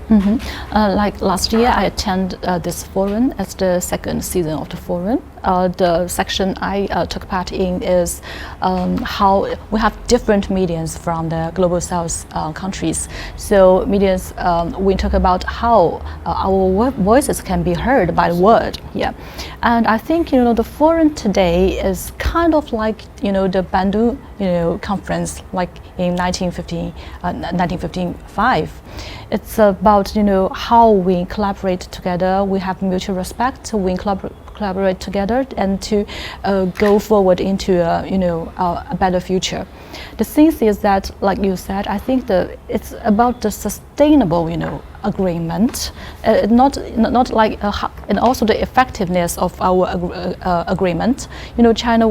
Like last year, I attended this forum as the 2nd season of the forum. The section I took part in is how we have different mediums from the Global South countries. So mediums, we talk about how our voices can be heard by the world. Yeah, and I think the forum today is kind of like the Bandung conference, like in 1955. It's about how we collaborate together. We have mutual respect. We collaborate together and to go forward into a better future. The thing is that, like you said, I think it's about the sustainable agreement, not like and also the effectiveness of our agreement. China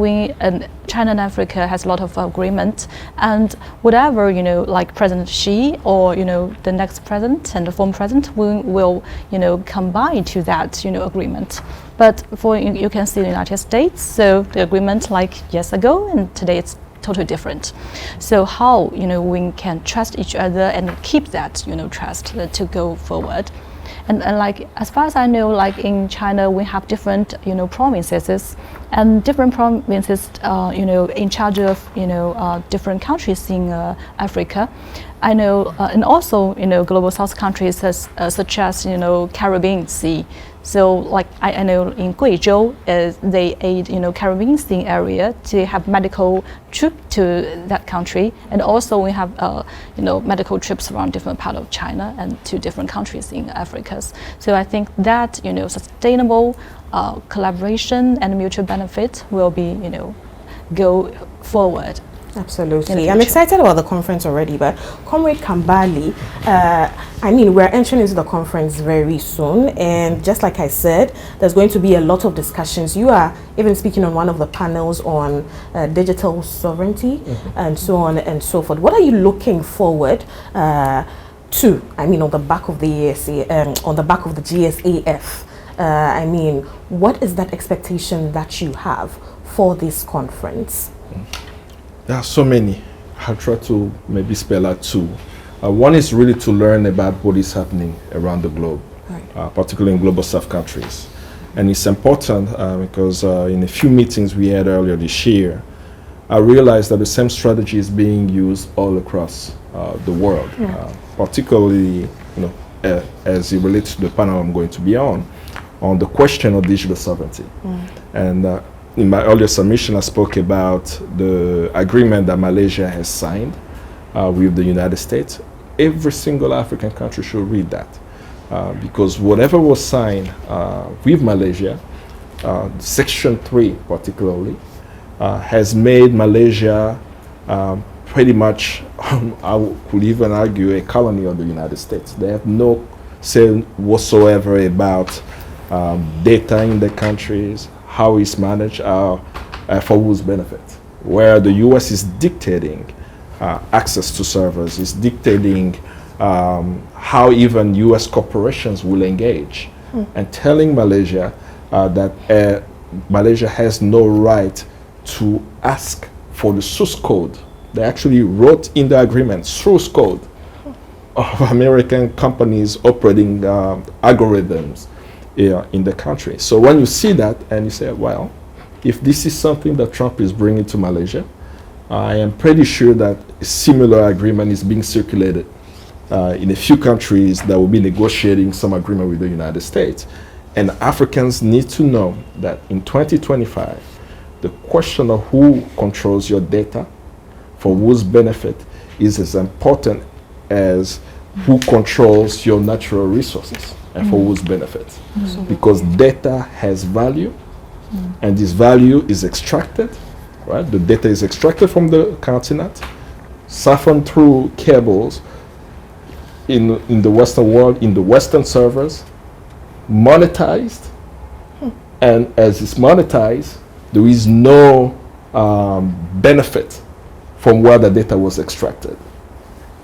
and Africa has a lot of agreement, and whatever like President Xi or the next president and the former president will combine to that agreement. But you can see the United States, so the agreement like years ago and today it's totally different. So how we can trust each other and keep that trust to go forward. And like as far as I know, like in China we have different provinces, and different provinces in charge of different countries in Africa. I know, and also Global South countries such as Caribbean Sea. So like I know in Guizhou, they aid Caribbean Sea area to have medical trip to that country, and also we have medical trips around different part of China and to different countries in Africa. So I think that sustainable collaboration and mutual benefit will be go forward. Absolutely. I'm excited about the conference already, but Comrade Kambale, I mean, we're entering into the conference very soon, and just like I said, there's going to be a lot of discussions. You are even speaking on one of the panels on digital sovereignty and so on and so forth. What are you looking forward to? I mean, on the back of the on the back of the GSAF. I mean, what is that expectation that you have for this conference? There are so many. I'll try to maybe spell out 2. One is really to learn about what is happening around the globe, right. Particularly in Global South countries. And it's important because in a few meetings we had earlier this year, I realized that the same strategy is being used all across the world, particularly as it relates to the panel I'm going to be on the question of digital sovereignty. And in my earlier submission, I spoke about the agreement that Malaysia has signed with the United States. Every single African country should read that because whatever was signed with Malaysia, Section 3 particularly, has made Malaysia pretty much, I could even argue, a colony of the United States. They have no say whatsoever about data in the countries, how it's managed, for whose benefit. Where the US is dictating access to servers, is dictating how even US corporations will engage, and telling Malaysia that Malaysia has no right to ask for the source code. They actually wrote in the agreement source code of American companies operating algorithms in the country. So when you see that and you say, well, if this is something that Trump is bringing to Malaysia, I am pretty sure that a similar agreement is being circulated in a few countries that will be negotiating some agreement with the United States. And Africans need to know that in 2025, the question of who controls your data for whose benefit is as important as who controls your natural resources and for whose benefit. Because data has value, and this value is extracted, right? The data is extracted from the continent, siphoned through cables, in the Western world, in the Western servers, monetized, and as it's monetized, there is no benefit from where the data was extracted.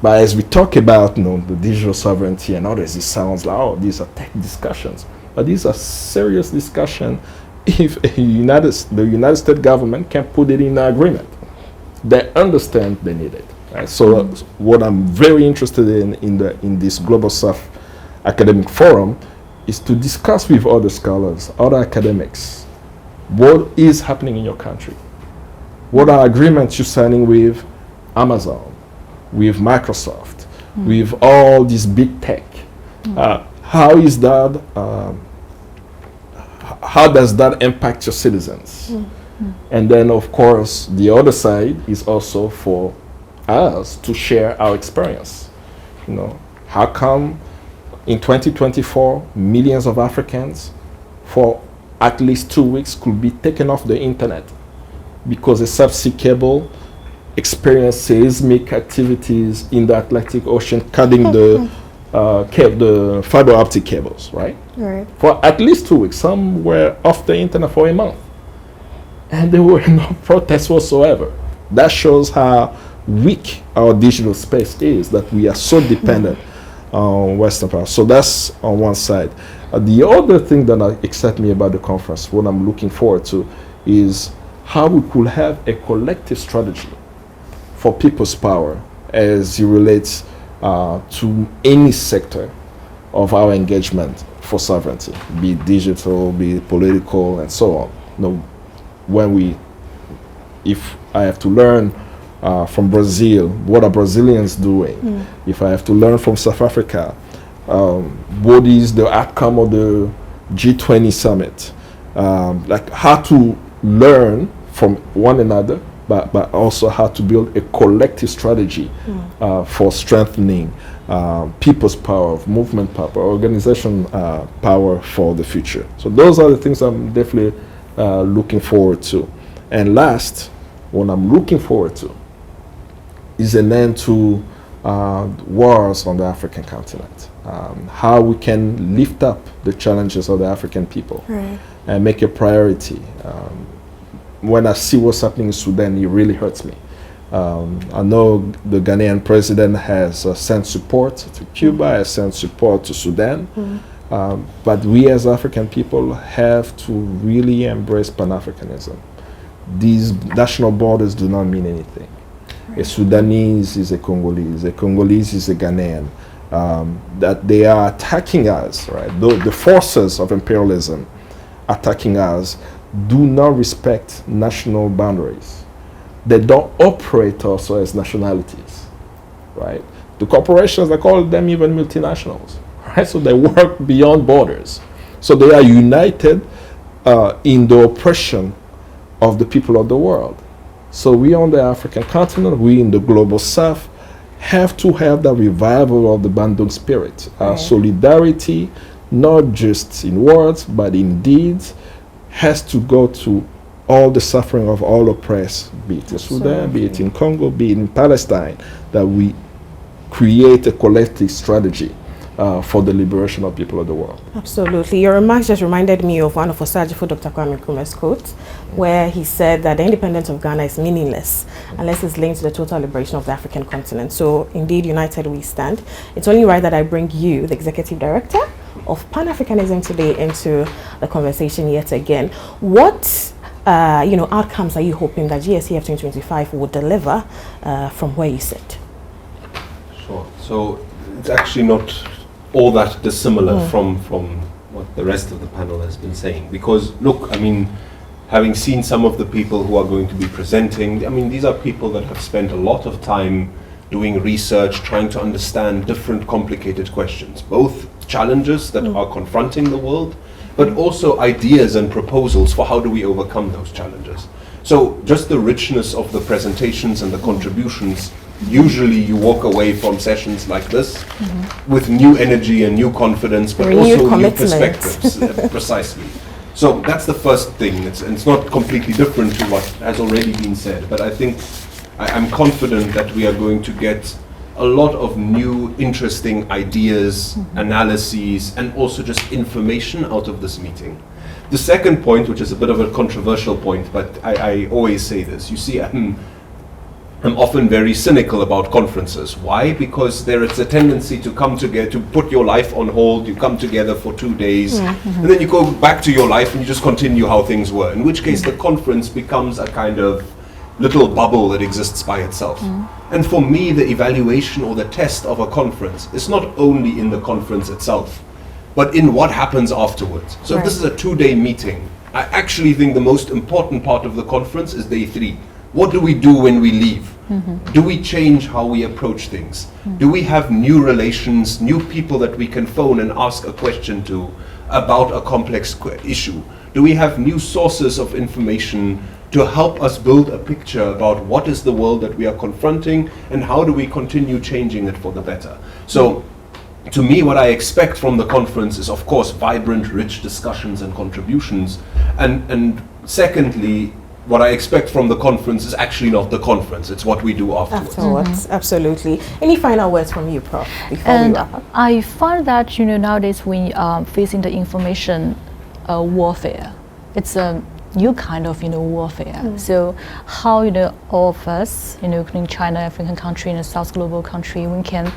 But as we talk about, the digital sovereignty and others, it sounds like, oh, these are tech discussions. But these are serious discussions if the United States government can put it in an agreement. They understand they need it. Right? So what I'm very interested in this Global South Academic Forum is to discuss with other scholars, other academics, what is happening in your country. What are agreements you're signing with Amazon, with Microsoft, with all these big tech? How is that? How does that impact your citizens? And then, of course, the other side is also for us to share our experience. How come in 2024 millions of Africans for at least 2 weeks could be taken off the internet because a subsea cable experienced seismic activities in the Atlantic Ocean, cutting the fiber optic cables, right? Right. For at least 2 weeks. Some were off the internet for a month. And there were no protests whatsoever. That shows how weak our digital space is, that we are so dependent on Western power. So that's on one side. The other thing that excites me about the conference, what I'm looking forward to, is how we could have a collective strategy for people's power as it relates to any sector of our engagement for sovereignty, be it digital, be it political, and so on. If I have to learn from Brazil, what are Brazilians doing? If I have to learn from South Africa, what is the outcome of the G20 summit? Like how to learn from one another, but also how to build a collective strategy for strengthening people's power, movement power, organization power for the future. So those are the things I'm definitely looking forward to. And last, what I'm looking forward to is an end to wars on the African continent. How we can lift up the challenges of the African people and make a priority. When I see what's happening in Sudan, it really hurts me. I know the Ghanaian president has sent support to Cuba, has sent support to Sudan, but we as African people have to really embrace Pan-Africanism. These national borders do not mean anything. A Sudanese is a Congolese is a Ghanaian. That they are attacking us, right? The forces of imperialism attacking us do not respect national boundaries. They don't operate also as nationalities, right? The corporations, they call them even multinationals, right? So they work beyond borders. So they are united in the oppression of the people of the world. So we on the African continent, we in the global south, have to have that revival of the Bandung spirit. Solidarity, not just in words, but in deeds, has to go to all the suffering of all oppressed, be it in Sudan, be it in Congo, be it in Palestine, that we create a collective strategy for the liberation of people of the world. Absolutely. Your remarks just reminded me of one of Osajifo Dr. Kwame Nkrumah's quotes, where he said that the independence of Ghana is meaningless unless it's linked to the total liberation of the African continent. So indeed, united we stand. It's only right that I bring you, the Executive Director of Pan-Africanism today, into the conversation yet again. What outcomes are you hoping that GSCF 2025 will deliver from where you sit? Sure. So it's actually not all that dissimilar from what the rest of the panel has been saying. Because look, I mean, having seen some of the people who are going to be presenting, I mean, these are people that have spent a lot of time doing research, trying to understand different complicated questions, both challenges that are confronting the world, but also ideas and proposals for how do we overcome those challenges. So just the richness of the presentations and the contributions, usually you walk away from sessions like this with new energy and new confidence, but also new perspectives. Precisely. So that's the first thing. It's not completely different to what has already been said, but I think I'm confident that we are going to get a lot of new, interesting ideas, analyses, and also just information out of this meeting. The second point, which is a bit of a controversial point, but I always say this. You see, I'm often very cynical about conferences. Why? Because there is a tendency to come together, to put your life on hold, you come together for 2 days, and then you go back to your life and you just continue how things were, in which case the conference becomes a kind of little bubble that exists by itself. And for me, the evaluation or the test of a conference is not only in the conference itself, but in what happens afterwards. So if this is a 2-day meeting, I actually think the most important part of the conference is day 3. What do we do when we leave? Do we change how we approach things? Do we have new relations, new people that we can phone and ask a question to about a complex issue? Do we have new sources of information to help us build a picture about what is the world that we are confronting and how do we continue changing it for the better? So, to me, what I expect from the conference is, of course, vibrant, rich discussions and contributions. And secondly, what I expect from the conference is actually not the conference, it's what we do afterwards. Absolutely. Any final words from you, Prof, before we wrap up? I find that, nowadays we are facing the information warfare. It's a new kind of, warfare. So how, all of us, including China, African country, and South global country, we can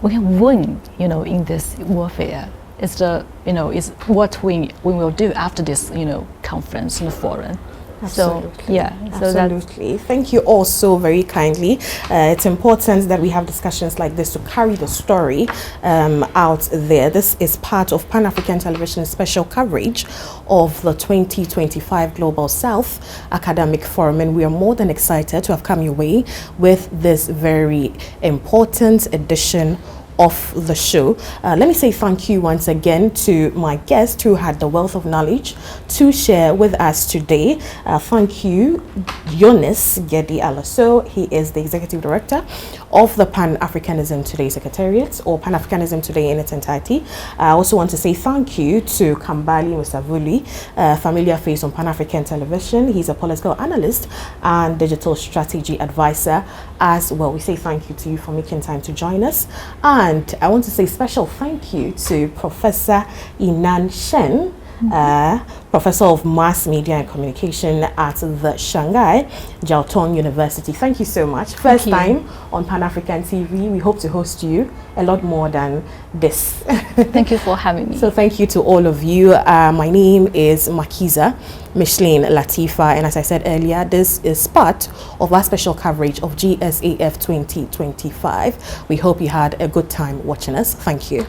win, in this warfare. It's the, it's what we will do after this, conference in the forum. Absolutely. So, yeah. Absolutely. Thank you all so very kindly. It's important that we have discussions like this to carry the story out there. This is part of Pan-African Television's special coverage of the 2025 Global South Academic Forum, and we are more than excited to have come your way with this very important edition of the show. Let me say thank you once again to my guest who had the wealth of knowledge to share with us today. Thank you, Jonis Ghedi Alasow. He is the Executive Director of the Pan-Africanism Today Secretariat, or Pan-Africanism Today in its entirety. I also want to say thank you to Kambale Musavuli, familiar face on Pan-African Television. He's a political analyst and digital strategy advisor as well. We say thank you to you for making time to join us. And I want to say special thank you to Professor Yinan Chen, Professor of Mass Media and Communication at the Shanghai Jiaotong University. Thank you so much. First time on Pan-African TV. We hope to host you a lot more than this. Thank you for having me. So thank you to all of you. My name is Makiza Micheline Latifa, and as I said earlier, this is part of our special coverage of GSAF 2025. We hope you had a good time watching us. Thank you.